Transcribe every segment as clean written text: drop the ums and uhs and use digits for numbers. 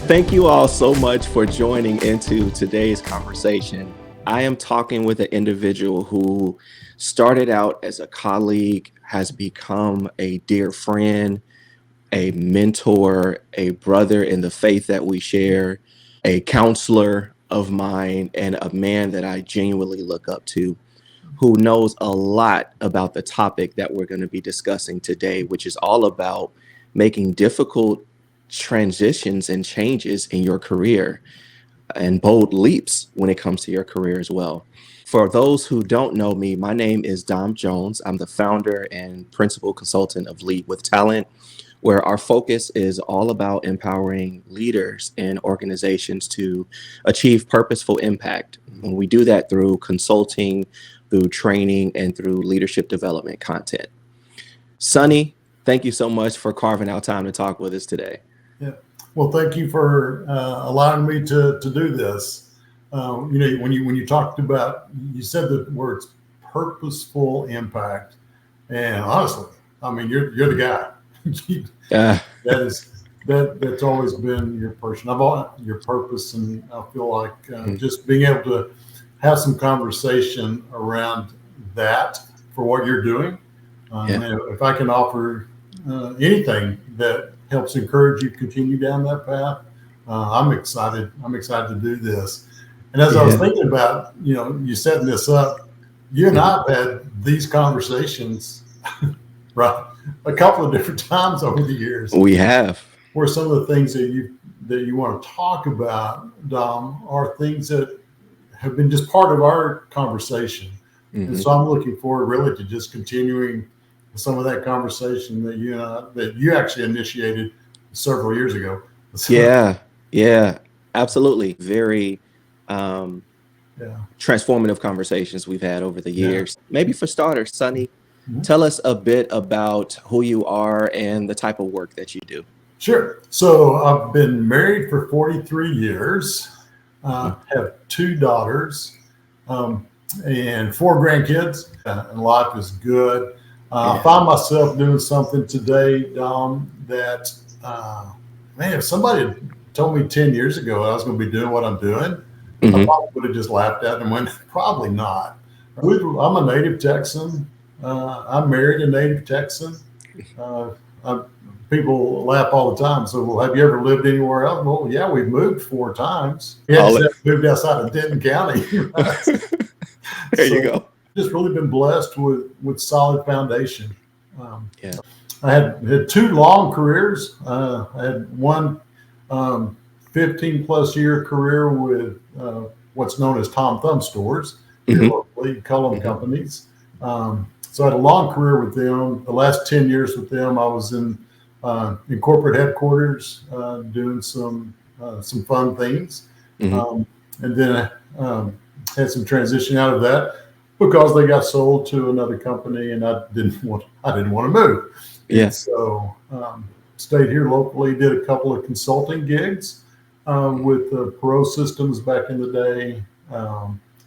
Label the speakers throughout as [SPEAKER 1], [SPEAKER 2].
[SPEAKER 1] Thank you all so much for joining into today's conversation. I am talking with an individual who started out as a colleague, has become a dear friend, a mentor, a brother in the faith that we share, a counselor of mine, and a man that I genuinely look up to, who knows a lot about the topic that we're going to be discussing today, which is all about making difficult transitions and changes in your career and bold leaps when it comes to your career as well. For those who don't know me, my name is Dom Jones. I'm the founder and principal consultant of Lead with Talent, where our focus is all about empowering leaders and organizations to achieve purposeful impact. And we do that through consulting, through training, and through leadership development content. Sonny, thank you so much for carving out time to talk with us today.
[SPEAKER 2] Yeah. Well, thank you for allowing me to do this. When you talked about, you said the words purposeful impact, and honestly, I mean, you're the guy.
[SPEAKER 1] Uh,
[SPEAKER 2] That's always been your person. Your purpose, and I feel like just being able to have some conversation around that for what you're doing.
[SPEAKER 1] Yeah.
[SPEAKER 2] And if I can offer anything that helps encourage you to continue down that path, I'm excited. I'm excited to do this. And as I was thinking about, you setting this up, you and I have had these conversations, right, a couple of different times over the years.
[SPEAKER 1] We have.
[SPEAKER 2] Where some of the things that you want to talk about, Dom, are things that have been just part of our conversation.
[SPEAKER 1] Mm-hmm.
[SPEAKER 2] And so I'm looking forward really to just continuing some of that conversation that you actually initiated several years ago. So,
[SPEAKER 1] yeah, absolutely. Very transformative conversations we've had over the years. Maybe for starters, Sonny, tell us a bit about who you are and the type of work that you do.
[SPEAKER 2] Sure. So I've been married for 43 years, have 2 daughters, and 4 grandkids, and life is good. I find myself doing something today, Dom, that, if somebody had told me 10 years ago I was going to be doing what I'm doing, I probably would have just laughed at it and went, probably not. I'm a native Texan. I married a native Texan. People laugh all the time. So, well, have you ever lived anywhere else? Well, yeah, we've moved 4 times. Yeah, moved outside of Denton County.
[SPEAKER 1] There you go.
[SPEAKER 2] Just really been blessed with solid foundation. I had 2 long careers. I had one 15 plus year career with what's known as Tom Thumb stores, locally, Cullum companies. So I had a long career with them. The last 10 years with them, I was in corporate headquarters doing some fun things. And then I had some transition out of that because they got sold to another company, and I didn't want to move.
[SPEAKER 1] Yeah.
[SPEAKER 2] So stayed here locally, did a couple of consulting gigs with Perot Systems back in the day,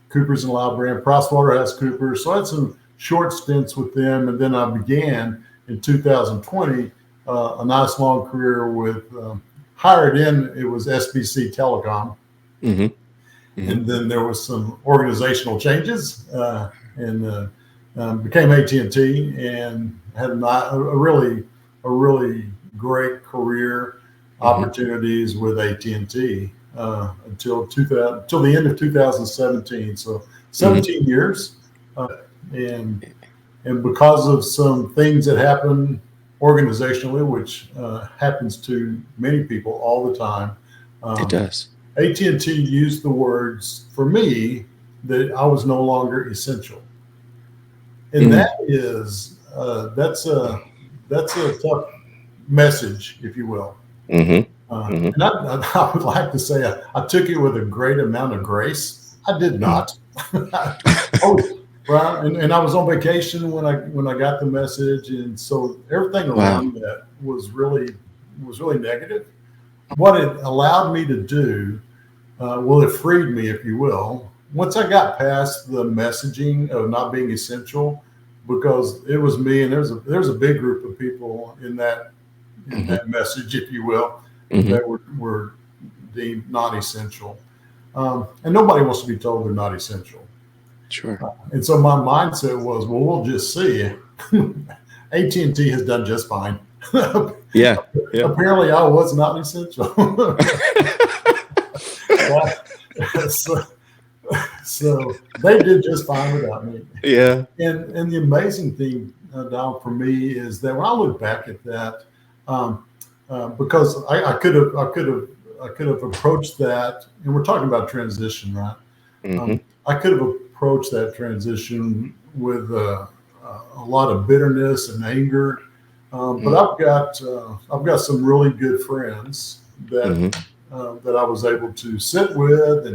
[SPEAKER 2] Coopers and Lybrand, PricewaterhouseCoopers. So I had some short stints with them, and then I began in 2020 a nice long career with hired in. It was SBC Telecom. And then there was some organizational changes and became AT&T and had a really great career opportunities with AT&T until the end of 2017. So 17 years, and because of some things that happen organizationally, which happens to many people all the time.
[SPEAKER 1] It does.
[SPEAKER 2] AT&T used the words for me that I was no longer essential, and that's a tough message, if you will. And I would like to say I took it with a great amount of grace. I did not. Right, and I was on vacation when I got the message, and so everything around that was really negative. What it allowed me to do, it freed me, if you will, once I got past the messaging of not being essential, because it was me, and there's a big group of people in that message, if you will, that were deemed non-essential. And nobody wants to be told they're not essential.
[SPEAKER 1] Sure.
[SPEAKER 2] And so my mindset was, well, we'll just see. AT&T has done just fine.
[SPEAKER 1] Yeah. Yeah.
[SPEAKER 2] Apparently, I was not essential. so they did just fine without me.
[SPEAKER 1] Yeah.
[SPEAKER 2] And the amazing thing, Dom, for me is that when I look back at that, because I could have approached that, and we're talking about transition, right?
[SPEAKER 1] Mm-hmm.
[SPEAKER 2] I could have approached that transition with a lot of bitterness and anger, but I've got some really good friends that that I was able to sit with,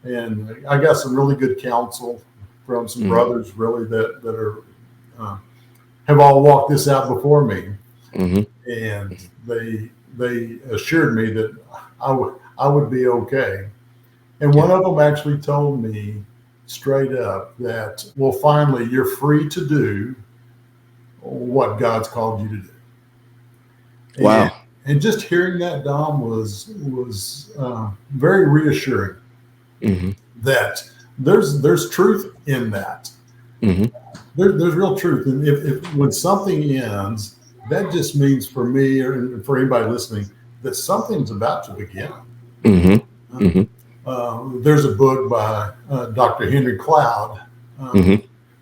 [SPEAKER 2] and I got some really good counsel from some brothers really that are have all walked this out before me, and they assured me that I would be okay. And one of them actually told me straight up that, well, finally, you're free to do what God's called you to do.
[SPEAKER 1] Wow.
[SPEAKER 2] And just hearing that, Dom, was very reassuring that there's truth in that. There's real truth. And if when something ends, that just means for me or for anybody listening that something's about to begin. There's a book by Dr. Henry Cloud,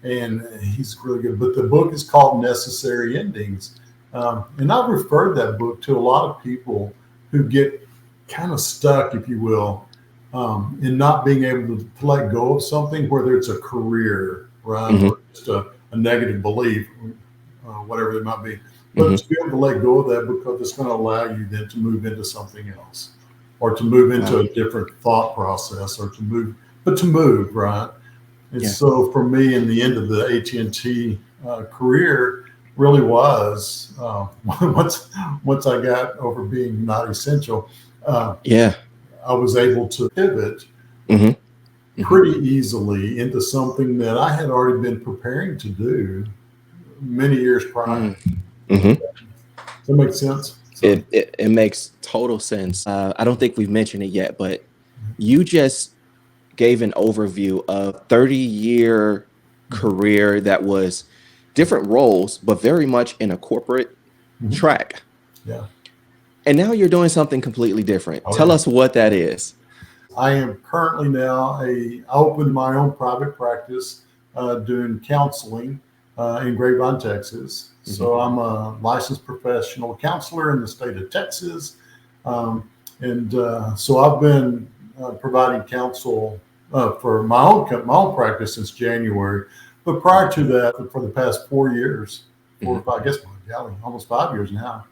[SPEAKER 2] and he's really good. But the book is called Necessary Endings. And I've referred that book to a lot of people who get kind of stuck, if you will, in not being able to let go of something, whether it's a career, right, or just a negative belief, whatever it might be. But to be able to let go of that because it's going to allow you then to move into something else, or to move into a different thought process, or to move, right? And so for me, in the end of the AT&T career, really was once I got over being not essential, I was able to pivot pretty easily into something that I had already been preparing to do many years prior. Does that make sense?
[SPEAKER 1] It makes total sense. I don't think we've mentioned it yet, but you just gave an overview of 30-year career that was different roles, but very much in a corporate track.
[SPEAKER 2] Yeah.
[SPEAKER 1] And now you're doing something completely different. Tell us what that is.
[SPEAKER 2] I am currently now I opened my own private practice doing counseling in Grapevine, Texas. So I'm a licensed professional counselor in the state of Texas. So I've been providing counsel for my own practice since January. But prior to that, for the past 4 years, almost 5 years now,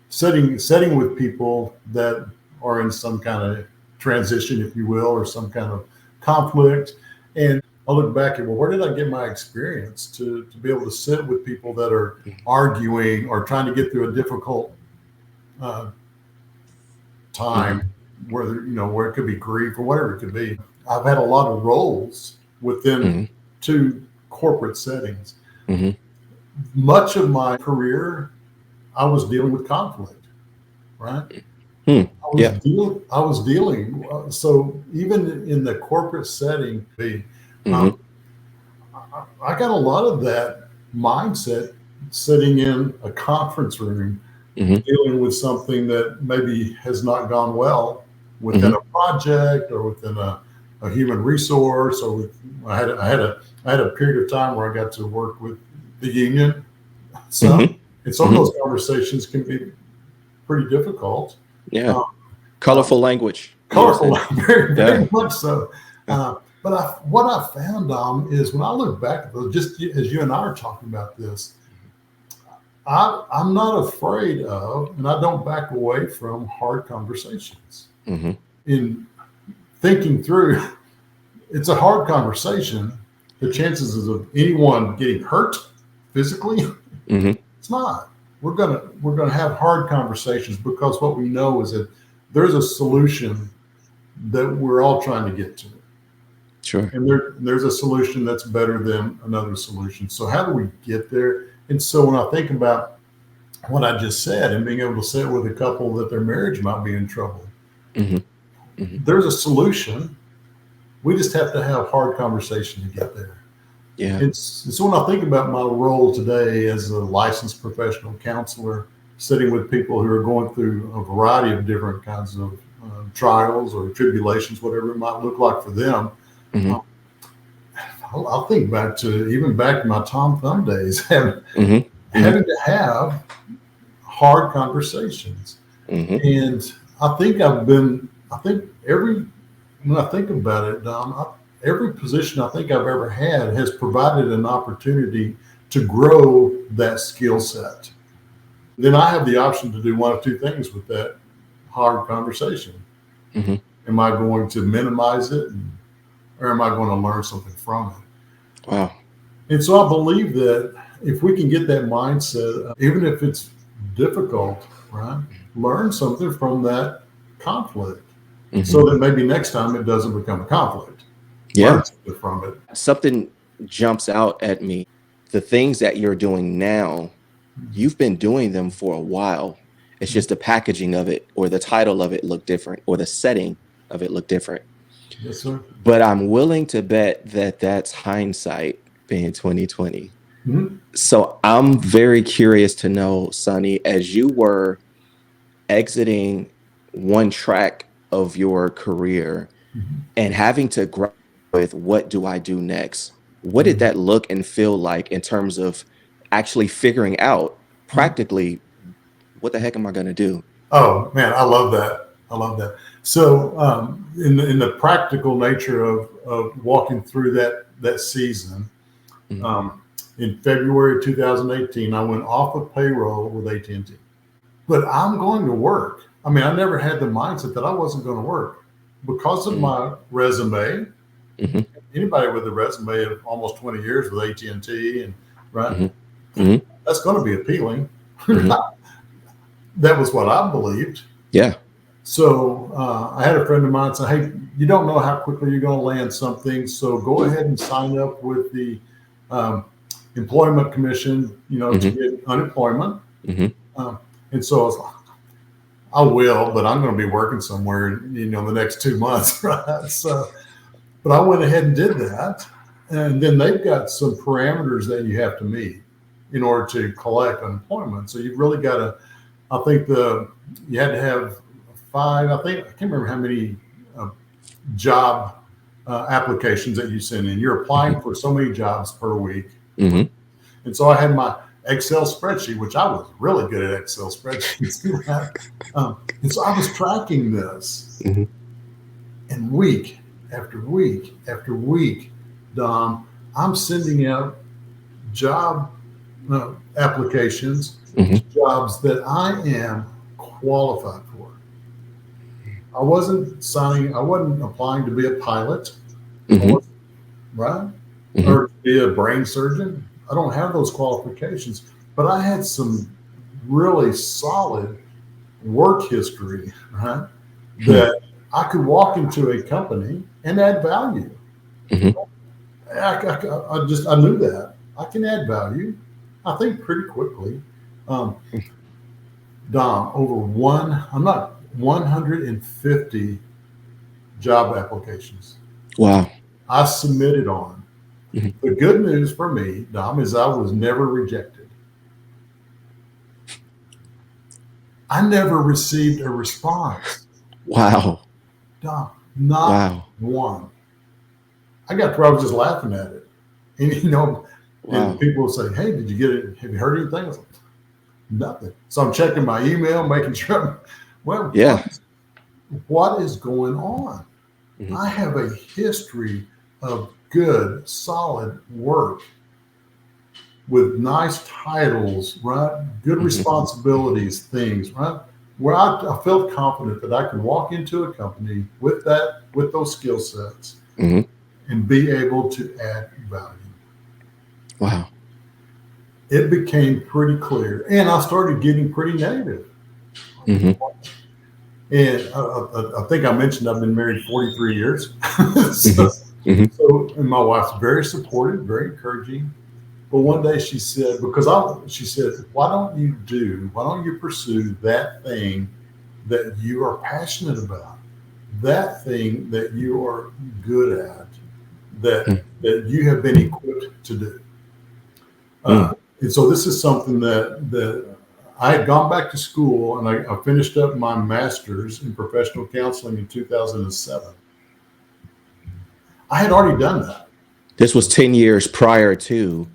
[SPEAKER 2] sitting with people that are in some kind of transition, if you will, or some kind of conflict. And I look back at, well, where did I get my experience to be able to sit with people that are arguing or trying to get through a difficult time, where it could be grief or whatever it could be. I've had a lot of roles within two corporate settings. Much of my career, I was dealing with conflict, right? I was dealing. So even in the corporate setting, I got a lot of that mindset sitting in a conference room, dealing with something that maybe has not gone well within a project or within a human resource, or I had a period of time where I got to work with the union. And some of those conversations can be pretty difficult.
[SPEAKER 1] Colorful language.
[SPEAKER 2] Colorful, very much so. But what I found, Dom, is when I look back at those, just as you and I are talking about this, I'm not afraid of, and I don't back away from hard conversations. In thinking through, it's a hard conversation. The chances of anyone getting hurt physically, it's not. We're gonna have hard conversations because what we know is that there's a solution that we're all trying to get to.
[SPEAKER 1] Sure.
[SPEAKER 2] And there's a solution that's better than another solution. So how do we get there? And so when I think about what I just said and being able to sit with a couple that their marriage might be in trouble,
[SPEAKER 1] Hmm. Hmm.
[SPEAKER 2] There's a solution. We just have to have hard conversation to get there.
[SPEAKER 1] Yeah.
[SPEAKER 2] It's when I think about my role today as a licensed professional counselor, sitting with people who are going through a variety of different kinds of trials or tribulations, whatever it might look like for them.
[SPEAKER 1] Hmm.
[SPEAKER 2] Uh, I'll think back to even back to my Tom Thumb days, having,
[SPEAKER 1] Hmm. Hmm.
[SPEAKER 2] having to have hard conversations.
[SPEAKER 1] Hmm.
[SPEAKER 2] And I think when I think about it, Dom, every position I think I've ever had has provided an opportunity to grow that skill set. Then I have the option to do one of two things with that hard conversation.
[SPEAKER 1] Hmm.
[SPEAKER 2] Am I going to minimize it, or am I going to learn something from it?
[SPEAKER 1] Wow.
[SPEAKER 2] And so I believe that if we can get that mindset, even if it's difficult, right, learn something from that conflict
[SPEAKER 1] Hmm.
[SPEAKER 2] so that maybe next time it doesn't become a conflict.
[SPEAKER 1] Yeah.
[SPEAKER 2] Learn something from it.
[SPEAKER 1] Something jumps out at me. The things that you're doing now, you've been doing them for a while. It's just the packaging of it or the title of it look different or the setting of it look different.
[SPEAKER 2] Yes, sir.
[SPEAKER 1] But I'm willing to bet that that's hindsight being 2020.
[SPEAKER 2] Mhm.
[SPEAKER 1] So I'm very curious to know, Sonny, as you were exiting one track of your career
[SPEAKER 2] Mhm.
[SPEAKER 1] and having to grapple with what do I do next? What did
[SPEAKER 2] Mhm.
[SPEAKER 1] that look and feel like in terms of actually figuring out
[SPEAKER 2] Mhm.
[SPEAKER 1] practically what the heck am I going to do?
[SPEAKER 2] Oh man, I love that. I love that. So, in the practical nature of walking through that season,
[SPEAKER 1] Mhm.
[SPEAKER 2] um, in February 2018, I went off of payroll with AT&T. But I'm going to work. I mean, I never had the mindset that I wasn't going to work because of
[SPEAKER 1] Mhm.
[SPEAKER 2] my resume.
[SPEAKER 1] Mhm.
[SPEAKER 2] Anybody with a resume of almost 20 years with AT&T, and T, and right,
[SPEAKER 1] Mhm. Mhm.
[SPEAKER 2] that's going to be appealing.
[SPEAKER 1] Mhm.
[SPEAKER 2] That was what I believed.
[SPEAKER 1] Yeah.
[SPEAKER 2] So I had a friend of mine say, "Hey, you don't know how quickly you're going to land something, so go ahead and sign up with the um, employment commission, to
[SPEAKER 1] Mhm.
[SPEAKER 2] get unemployment."
[SPEAKER 1] Mhm.
[SPEAKER 2] Um, and so I was like, "I will, but I'm going to be working somewhere, the next 2 months, right?" So, but I went ahead and did that, and then they've got some parameters that you have to meet in order to collect unemployment. So you've really got to. I think you had to have five. I can't remember how many uh, job applications that you send in. You're applying
[SPEAKER 1] Mhm.
[SPEAKER 2] for so many jobs per week,
[SPEAKER 1] Mhm.
[SPEAKER 2] and so I had my Excel spreadsheet, which I was really good at Excel spreadsheets. And so I was tracking this,
[SPEAKER 1] Mhm.
[SPEAKER 2] and week after week after week, Dom, I'm sending out job applications
[SPEAKER 1] Mhm.
[SPEAKER 2] to jobs that I am qualified for. I wasn't applying to be a pilot, I
[SPEAKER 1] Mhm.
[SPEAKER 2] wasn't, right?
[SPEAKER 1] Mhm.
[SPEAKER 2] Or to be a brain surgeon. I don't have those qualifications, but I had some really solid work history, right?
[SPEAKER 1] Mhm.
[SPEAKER 2] That I could walk into a company and add value.
[SPEAKER 1] Mhm.
[SPEAKER 2] I knew that I can add value. I think pretty quickly. Um, Dom, I'm not 150 job applications
[SPEAKER 1] Wow.
[SPEAKER 2] I submitted on.
[SPEAKER 1] Mhm.
[SPEAKER 2] The good news for me, Dom, is I was never rejected. I never received a response.
[SPEAKER 1] Wow.
[SPEAKER 2] Dom, not
[SPEAKER 1] Wow.
[SPEAKER 2] one. I got to where I was just laughing at it. And, and
[SPEAKER 1] Wow.
[SPEAKER 2] people would say, "Hey, did you get it? Have you heard anything?" I was like, "Nothing." So I'm checking my email, making sure. Well,
[SPEAKER 1] Yeah.
[SPEAKER 2] what is going on?
[SPEAKER 1] Mhm.
[SPEAKER 2] I have a history of good, solid work with nice titles, right? Good
[SPEAKER 1] Mhm.
[SPEAKER 2] responsibilities, things, right? Where I felt confident that I could walk into a company with those skill sets
[SPEAKER 1] Mhm.
[SPEAKER 2] and be able to add value.
[SPEAKER 1] Wow.
[SPEAKER 2] It became pretty clear, and I started getting pretty negative.
[SPEAKER 1] Mhm.
[SPEAKER 2] And I think I mentioned I've been married 43 years.
[SPEAKER 1] Mhm.
[SPEAKER 2] so,
[SPEAKER 1] Mhm.
[SPEAKER 2] and my wife's very supportive, very encouraging. But one day she said, she said, why don't you pursue that thing that you are passionate about? that thing that you are good at, that you have been equipped to do. And so this is something that I had gone back to school, and I finished up my master's in professional counseling in 2007. I had already done that.
[SPEAKER 1] This was 10 years prior to.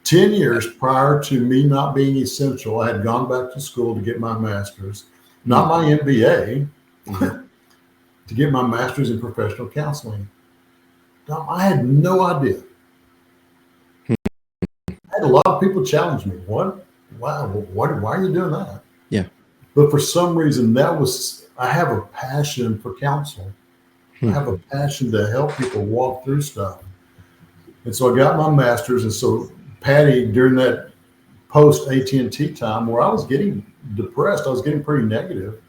[SPEAKER 2] 10 years prior to me not being essential. I had gone back to school to get my master's, not my MBA, to get my master's in professional counseling. Now, I had no idea. I had a lot of people challenge me. What? Wow, why are you doing that?
[SPEAKER 1] Yeah.
[SPEAKER 2] But for some reason, I have a passion for counsel. I have a passion to help people walk through stuff. And so I got my master's. And so Patty, during that post AT&T time where I was getting depressed, I was getting pretty negative.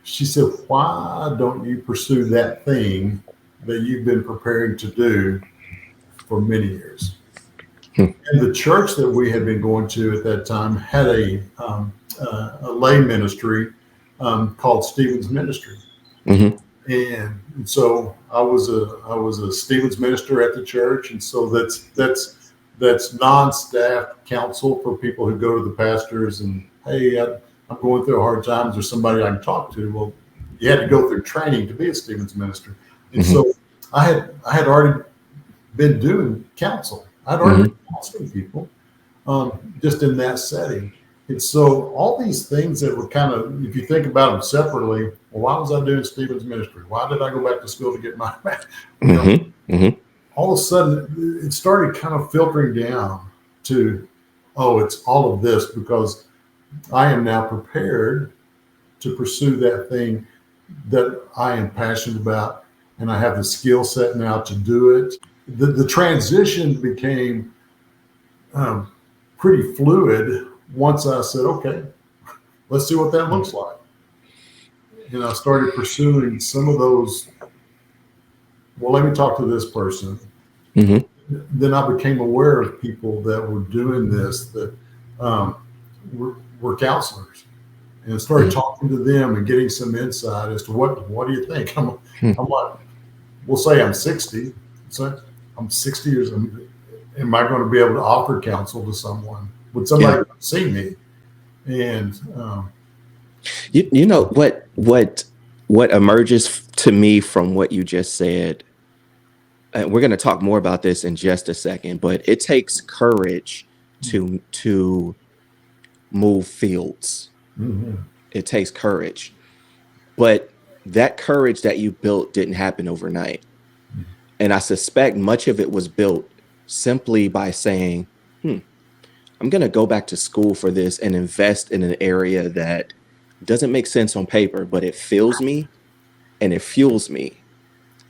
[SPEAKER 2] She said, why don't you pursue that thing that you've been preparing to do for many years? And the church that we had been going to at that time had a lay ministry called Stephen's Ministry. And so I was a Stephen's minister at the church. And so that's non-staff counsel for people who go to the pastors and, hey, I'm going through hard times, or somebody I can talk to. Well, you had to go through training to be a Stephen's minister. And so I had already been doing counsel. I'd already been counseling people just in that setting. And so all these things that were kind of, if you think about them separately, well, why was I doing Stephen's ministry? Why did I go back to school to get my, all of a sudden it started kind of filtering down to, oh, it's all of this because I am now prepared to pursue that thing that I am passionate about, and I have the skill set now to do it. The transition became pretty fluid once I said, okay, let's see what that looks like. And I started pursuing some of those. Well, let me talk to this person. Then I became aware of people that were doing this, that were counselors, and started talking to them and getting some insight as to what do you think? I'm like, we'll say I'm 60. So I'm 60 years old. Am I going to be able to offer counsel to someone? Would somebody see me? And
[SPEAKER 1] you know what emerges to me from what you just said, and we're going to talk more about this in just a second, but it takes courage to move fields. It takes courage, but that courage that you built didn't happen overnight. And I suspect much of it was built simply by saying, I'm going to go back to school for this and invest in an area that doesn't make sense on paper, but it fills me and it fuels me.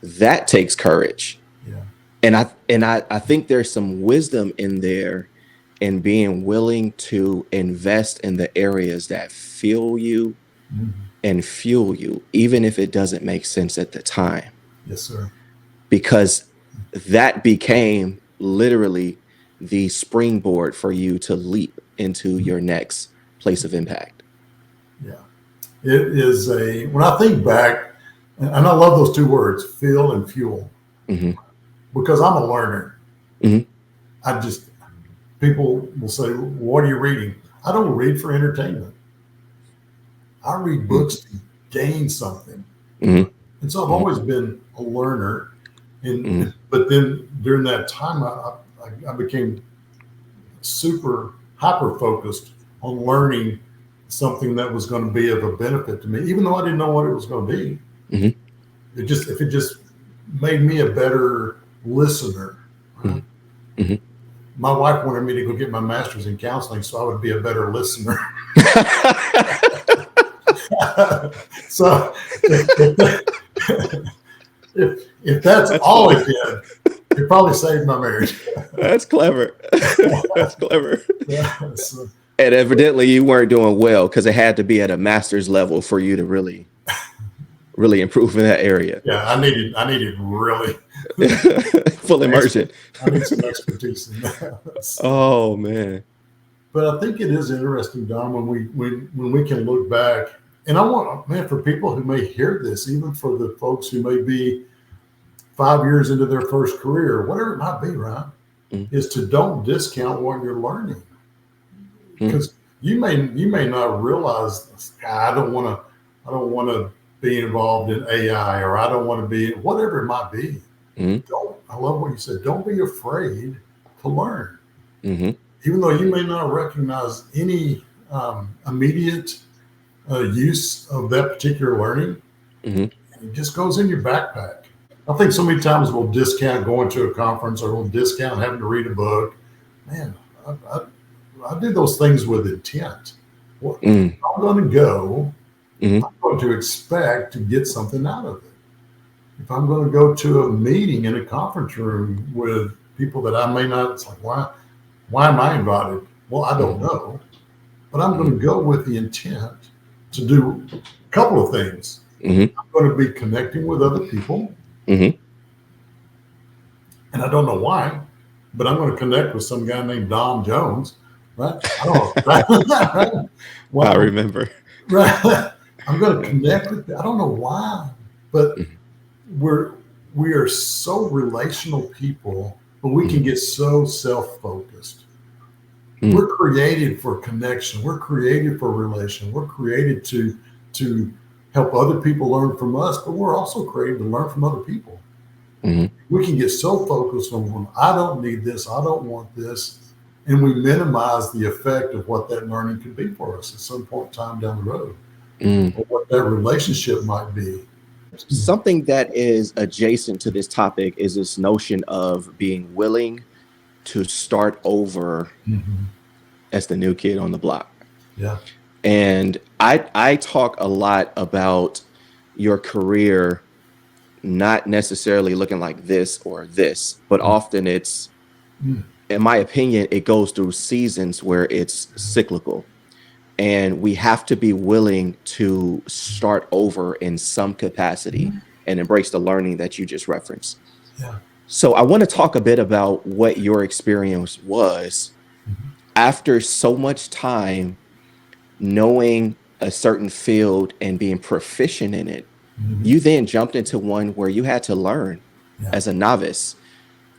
[SPEAKER 1] That takes courage. And I think there's some wisdom in there in being willing to invest in the areas that fuel you and fuel you, even if it doesn't make sense at the time.
[SPEAKER 2] Yes, sir.
[SPEAKER 1] Because that became literally the springboard for you to leap into your next place of impact.
[SPEAKER 2] Yeah. It is when I think back, and I love those two words, feel and fuel, because I'm a learner. People will say, what are you reading? I don't read for entertainment. I read books to gain something. And so I've always been a learner. But then during that time, I became super hyper focused on learning something that was going to be of a benefit to me, even though I didn't know what it was going to be. If it just made me a better listener. Right? My wife wanted me to go get my master's in counseling so I would be a better listener. So if that's all it did, it probably saved my marriage.
[SPEAKER 1] That's clever. That's clever.
[SPEAKER 2] Yeah, so.
[SPEAKER 1] And evidently you weren't doing well because it had to be at a master's level for you to really improve in that area.
[SPEAKER 2] Yeah, I needed really
[SPEAKER 1] full immersion.
[SPEAKER 2] I need some expertise in that.
[SPEAKER 1] Oh man.
[SPEAKER 2] But I think it is interesting, Don, when we can look back And I want, man, for people who may hear this, even for the folks who may be 5 years into their first career, whatever it might be, right,
[SPEAKER 1] Mm,
[SPEAKER 2] is to don't discount what you're learning,
[SPEAKER 1] mm,
[SPEAKER 2] because you may not realize, I don't want to be involved in AI, or I don't want to be whatever it might be.
[SPEAKER 1] mm,
[SPEAKER 2] Don't, I love what you said. Don't be afraid to learn,
[SPEAKER 1] mm,
[SPEAKER 2] even though you may not recognize any immediate use of that particular learning.
[SPEAKER 1] mm,
[SPEAKER 2] It just goes in your backpack. I think so many times we'll discount going to a conference, or we'll discount having to read a book. Man, I do those things with intent. Well,
[SPEAKER 1] mm,
[SPEAKER 2] I'm going to go,
[SPEAKER 1] mm,
[SPEAKER 2] I'm going to expect to get something out of it. If I'm going to go to a meeting in a conference room with people that I may not, it's like, why am I invited? Well, I don't
[SPEAKER 1] mm,
[SPEAKER 2] know, but I'm going
[SPEAKER 1] mm,
[SPEAKER 2] to go with the intent to do a couple of things.
[SPEAKER 1] mm,
[SPEAKER 2] I'm going to be connecting with other people,
[SPEAKER 1] mm.
[SPEAKER 2] and I don't know why, but I'm going to connect with some guy named Don Jones, right? I don't know. Right?
[SPEAKER 1] I
[SPEAKER 2] Well,
[SPEAKER 1] remember.
[SPEAKER 2] right. I'm going to connect with. I don't know why, but
[SPEAKER 1] Mm,
[SPEAKER 2] we're we are so relational people, but we can
[SPEAKER 1] mm,
[SPEAKER 2] get so self-focused.
[SPEAKER 1] mm,
[SPEAKER 2] We're created for connection. We're created for relation. We're created to help other people learn from us, but we're also created to learn from other people.
[SPEAKER 1] mm.
[SPEAKER 2] We can get so focused on, I don't need this, I don't want this, and we minimize the effect of what that learning could be for us at some point in time down the road,
[SPEAKER 1] Mm.
[SPEAKER 2] or what that relationship might be.
[SPEAKER 1] Something that is adjacent to this topic is this notion of being willing to start over
[SPEAKER 2] Mhm.
[SPEAKER 1] as the new kid on the block.
[SPEAKER 2] Yeah.
[SPEAKER 1] And I talk a lot about your career not necessarily looking like this or this, but often it's,
[SPEAKER 2] Mm.
[SPEAKER 1] in my opinion, it goes through seasons where it's cyclical. And we have to be willing to start over in some capacity and embrace the learning that you just referenced.
[SPEAKER 2] Yeah.
[SPEAKER 1] So I want to talk a bit about what your experience was
[SPEAKER 2] Mhm.
[SPEAKER 1] after so much time knowing a certain field and being proficient in it.
[SPEAKER 2] Mhm.
[SPEAKER 1] You then jumped into one where you had to learn
[SPEAKER 2] Yeah.
[SPEAKER 1] as a novice.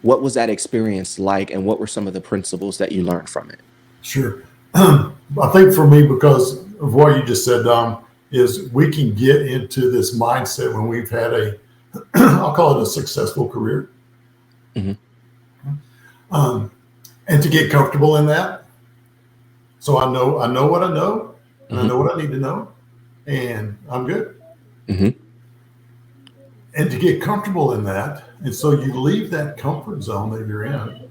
[SPEAKER 1] What was that experience like, and what were some of the principles that you learned from it?
[SPEAKER 2] Sure. I think for me, because of what you just said, Dom, is we can get into this mindset when we've had a, I'll call it a successful career,
[SPEAKER 1] Mhm,
[SPEAKER 2] um, and to get comfortable in that. So I know what I know, and I
[SPEAKER 1] mhm,
[SPEAKER 2] know what I need to know, and I'm good.
[SPEAKER 1] mhm,
[SPEAKER 2] And to get comfortable in that, and so you leave that comfort zone that you're in,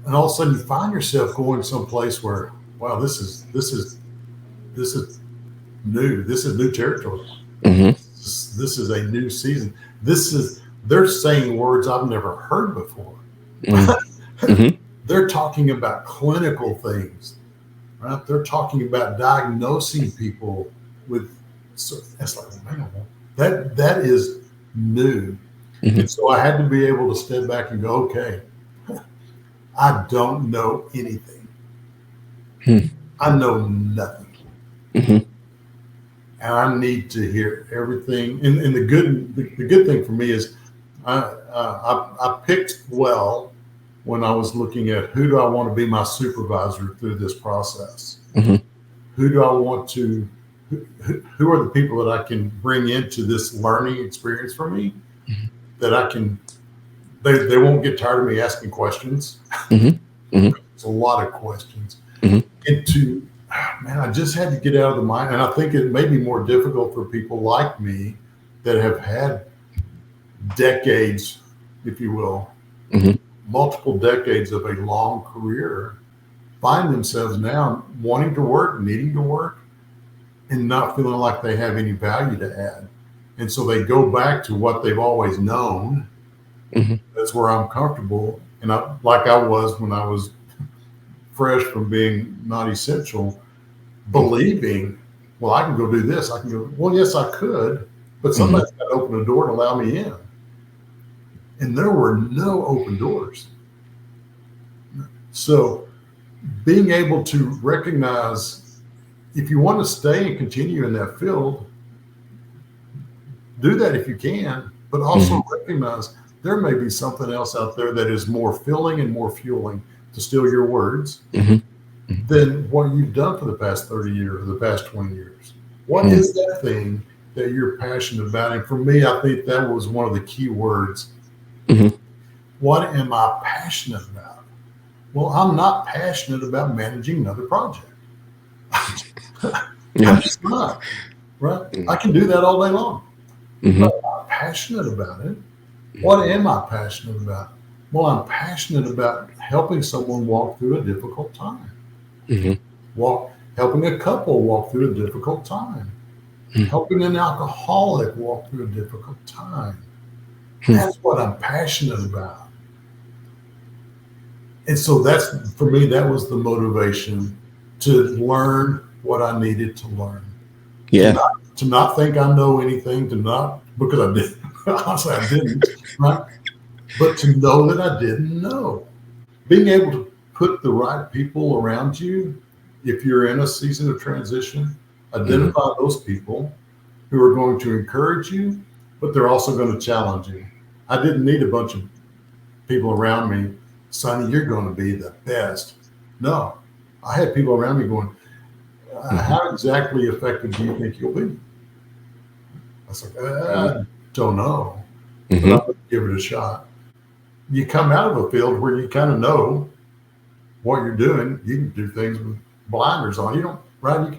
[SPEAKER 2] and all of a sudden you find yourself going someplace where, wow, this is new. This is new territory.
[SPEAKER 1] mhm,
[SPEAKER 2] This is a new season. This is They're saying words I've never heard before.
[SPEAKER 1] mhm, mhm,
[SPEAKER 2] They're talking about clinical things, right? They're talking about diagnosing people with. So it's like, man, that is new,
[SPEAKER 1] mhm,
[SPEAKER 2] and so I had to be able to step back and go, okay, I don't know anything.
[SPEAKER 1] mhm,
[SPEAKER 2] I know nothing.
[SPEAKER 1] mhm,
[SPEAKER 2] And I need to hear everything. And the good thing for me is I picked well when I was looking at who do I want to be my supervisor through this process.
[SPEAKER 1] mhm,
[SPEAKER 2] Who do I want to? Who are the people that I can bring into this learning experience for me that I can? They won't get tired of me asking questions.
[SPEAKER 1] mhm, mhm,
[SPEAKER 2] It's a lot of questions.
[SPEAKER 1] mhm,
[SPEAKER 2] Into Man, I just had to get out of the mind, and I think it may be more difficult for people like me that have had decades, if you will,
[SPEAKER 1] mhm,
[SPEAKER 2] multiple decades of a long career, find themselves now wanting to work, needing to work, and not feeling like they have any value to add. And so they go back to what they've always known.
[SPEAKER 1] mhm,
[SPEAKER 2] That's where I'm comfortable. And like I was when I was fresh from being not essential, believing, well, I can go do this. I can go, well, yes, I could, but
[SPEAKER 1] mhm,
[SPEAKER 2] somebody's got to open the door and allow me in. And there were no open doors. So being able to recognize if you want to stay and continue in that field, do that if you can, but also recognize there may be something else out there that is more filling and more fueling, to steal your words, than what you've done for the past 30 years or the past 20 years. What is that thing that you're passionate about? And for me, I think that was one of the key words. What am I passionate about? Well, I'm not passionate about managing another project. I'm just not, right? I can do that all day long. But I'm passionate about it. What am I passionate about? Well, I'm passionate about helping someone walk through a difficult time. Helping a couple walk through a difficult time. Helping an alcoholic walk through a difficult time. That's what I'm passionate about. And so that's, for me, that was the motivation to learn what I needed to learn.
[SPEAKER 1] Yeah.
[SPEAKER 2] To not think I know anything, because I didn't, honestly, I didn't, right? But to know that I didn't know. Being able to put the right people around you, if you're in a season of transition, identify those people who are going to encourage you, but they're also going to challenge you. I didn't need a bunch of people around me, Sonny, you're going to be the best. No, I had people around me going, how exactly effective do you think you'll be? I was like, I don't know, but I'm going to give it a shot. You come out of a field where you kind of know what you're doing. You can do things with blinders on. You don't, right?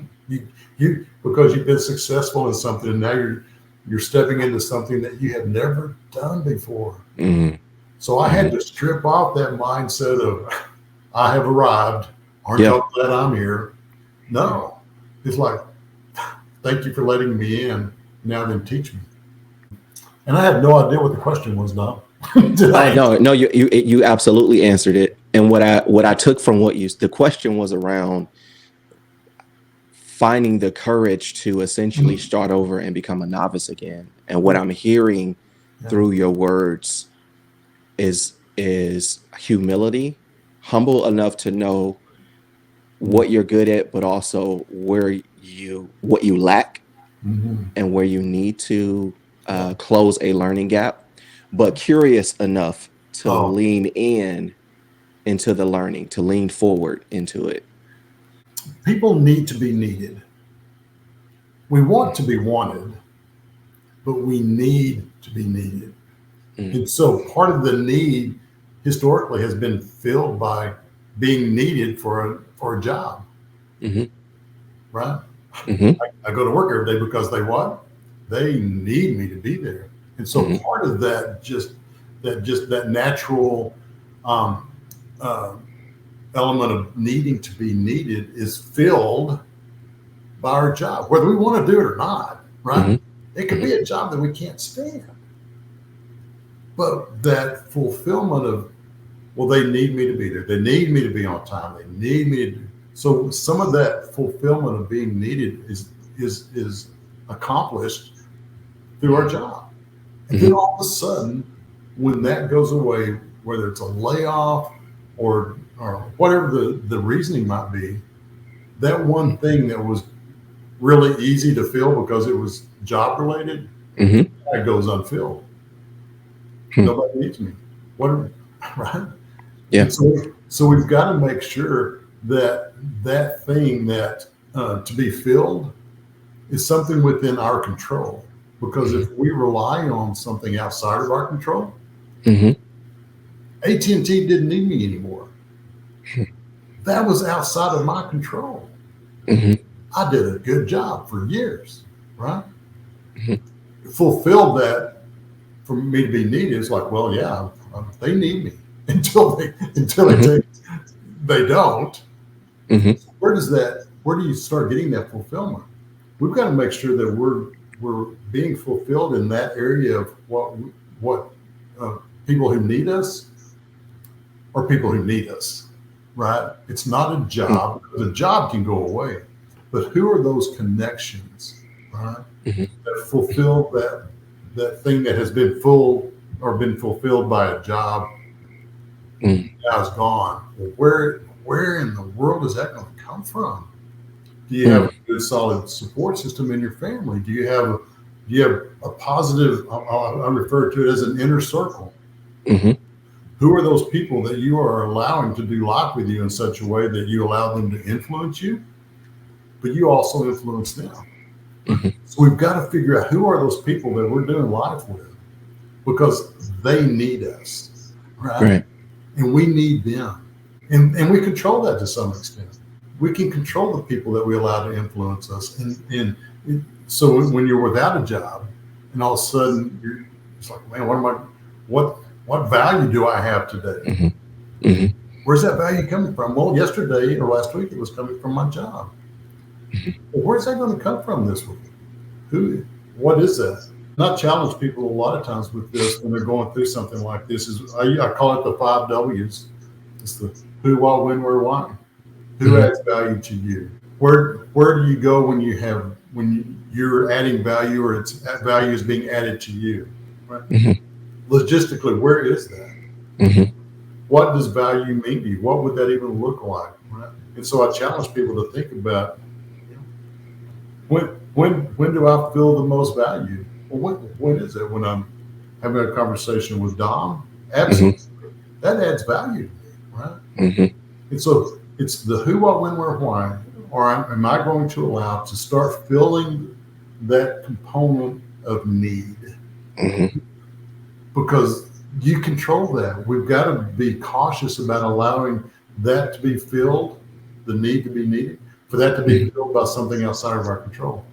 [SPEAKER 2] You because you've been successful in something, and now you're stepping into something that you have never done before. So I had to strip off that mindset of, I have arrived. Aren't y'all glad I'm here? No, it's like, thank you for letting me in. Now then teach me. And I had no idea what the question was now.
[SPEAKER 1] No, you absolutely answered it. And what I took from the question was around finding the courage to essentially start over and become a novice again. And what I'm hearing through your words is humility, humble enough to know what you're good at, but also what you lack and where you need to close a learning gap, but curious enough to lean into the learning, to lean forward into it.
[SPEAKER 2] People need to be needed. We want to be wanted, but we need to be needed. And so part of the need historically has been filled by being needed for a job. Right? I go to work every day because they need me to be there. And so part of that natural element of needing to be needed is filled by our job, whether we want to do it or not, right? It could be a job that we can't stand. But that fulfillment of, well, they need me to be there. They need me to be on time. They need me to do. So some of that fulfillment of being needed is accomplished through our job. And then all of a sudden, when that goes away, whether it's a layoff or whatever the reasoning might be, that one thing that was really easy to fill because it was job related, that goes unfilled. Nobody needs me. Right?
[SPEAKER 1] Yeah.
[SPEAKER 2] So we've got to make sure that thing that to be filled is something within our control. Because if we rely on something outside of our control, AT&T didn't need me anymore. That was outside of my control. I did a good job for years, right? Fulfilled that for me to be needed. It's like, well, yeah, they need me until they they don't. Where do you start getting that fulfillment? We've got to make sure that we're being fulfilled in that area of what people who need us are people who need us, right? It's not a job. The job can go away, but who are those connections, right? That fulfill that thing that has been full or been fulfilled by a job now is gone. Well, where in the world is that going to come from? Do you have good, solid support system in your family? Do you have a positive? I refer to it as an inner circle.
[SPEAKER 1] Mm-hmm.
[SPEAKER 2] Who are those people that you are allowing to do life with you in such a way that you allow them to influence you, but you also influence them?
[SPEAKER 1] Mm-hmm.
[SPEAKER 2] So we've got to figure out who are those people that we're doing life with, because they need us, right? And we need them. And we control that to some extent. We can control the people that we allow to influence us. And so when you're without a job and all of a sudden it's like, man, what value do I have today?
[SPEAKER 1] Mm-hmm. Mm-hmm.
[SPEAKER 2] Where's that value coming from? Well, yesterday or last week, it was coming from my job.
[SPEAKER 1] Mm-hmm.
[SPEAKER 2] Well, where's that going to come from this week? What is that? And I challenge people a lot of times with this when they're going through something like this. I call it the 5 W's. It's the who, what, when, where, why. Who
[SPEAKER 1] Mm-hmm.
[SPEAKER 2] adds value to you? Where do you go when you're adding value, or value is being added to you? Right?
[SPEAKER 1] Mm-hmm.
[SPEAKER 2] Logistically, where is that?
[SPEAKER 1] Mm-hmm.
[SPEAKER 2] What does value mean to you? What would that even look like? Right? And so I challenge people to think about, when do I feel the most valued? Well, when is it? When I'm having a conversation with Dom? Absolutely. Mm-hmm. That adds value to me, right?
[SPEAKER 1] Mm-hmm.
[SPEAKER 2] And so it's the who, what, when, where, why. Or am I going to allow to start filling that component of need?
[SPEAKER 1] Mm-hmm.
[SPEAKER 2] Because you control that. We've got to be cautious about allowing that to be filled, the need to be needed, for that to be filled by something outside of our control.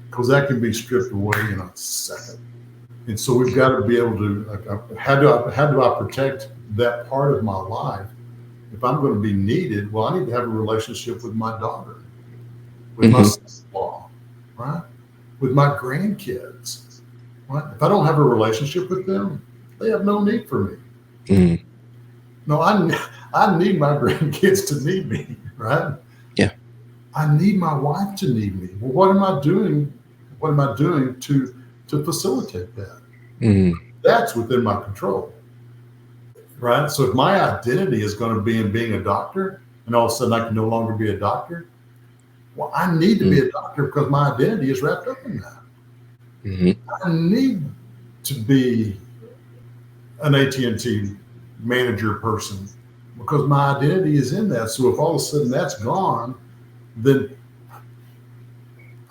[SPEAKER 2] Because that can be stripped away in a second. And so we've got to be able to, how do I protect that part of my life? If I'm going to be needed, well, I need to have a relationship with my daughter, with my son-in-law, right? With my grandkids, right? If I don't have a relationship with them, they have no need for me.
[SPEAKER 1] Mm-hmm.
[SPEAKER 2] No, I need my grandkids to need me, right?
[SPEAKER 1] Yeah.
[SPEAKER 2] I need my wife to need me. Well, what am I doing? What am I doing to facilitate that?
[SPEAKER 1] Mm-hmm.
[SPEAKER 2] That's within my control. Right. So if my identity is going to be in being a doctor, and all of a sudden I can no longer be a doctor, well, I need to be a doctor because my identity is wrapped up in that.
[SPEAKER 1] Mm-hmm.
[SPEAKER 2] I need to be an AT&T manager person because my identity is in that. So if all of a sudden that's gone, then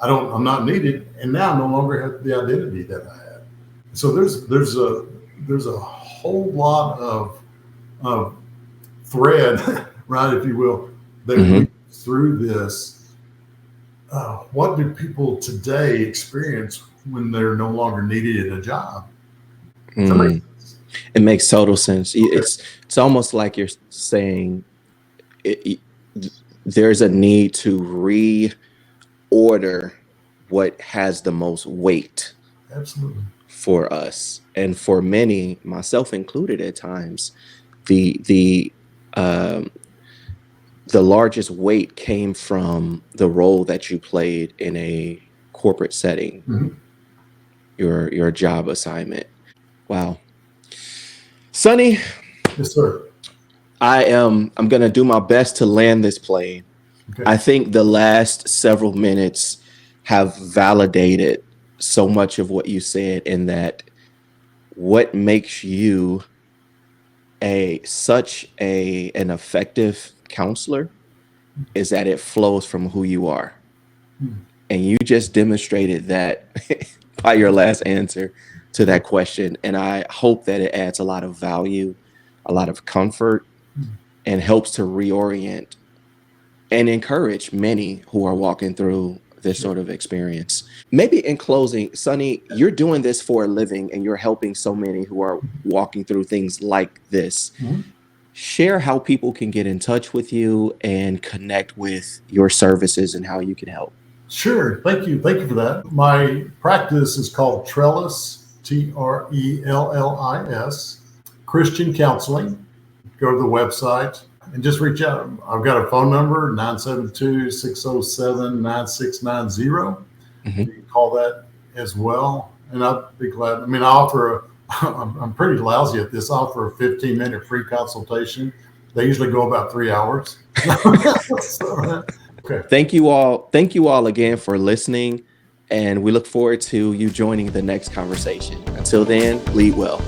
[SPEAKER 2] I'm not needed, and now I no longer have the identity that I had. So there's a whole lot of thread, right, if you will, that we through this. What do people today experience when they're no longer needed in a job?
[SPEAKER 1] It makes total sense. It's almost like you're saying there's a need to reorder what has the most weight.
[SPEAKER 2] Absolutely.
[SPEAKER 1] For us, and for many, myself included at times, the largest weight came from the role that you played in a corporate setting,
[SPEAKER 2] mm-hmm.
[SPEAKER 1] your job assignment. Wow. Sonny.
[SPEAKER 2] Yes, sir.
[SPEAKER 1] I'm going to do my best to land this plane. Okay. I think the last several minutes have validated so much of what you said, in that what makes you such an effective counselor is that it flows from who you are. And you just demonstrated that by your last answer to that question. And I hope that it adds a lot of value, a lot of comfort, and helps to reorient and encourage many who are walking through this sort of experience. Maybe in closing, Sonny, you're doing this for a living and you're helping so many who are walking through things like this. Mm-hmm. Share how people can get in touch with you and connect with your services and how you can help.
[SPEAKER 2] Sure. Thank you. Thank you for that. My practice is called Trellis, Trellis, Christian Counseling. Go to the website and just reach out. I've got a phone number, 972-607-9690. Mm-hmm. You can call that as well. And I'd be glad. I mean, I'm pretty lousy at this. I offer a 15-minute free consultation. They usually go about 3 hours. Okay.
[SPEAKER 1] Thank you all. Thank you all again for listening. And we look forward to you joining the next conversation. Until then, lead well.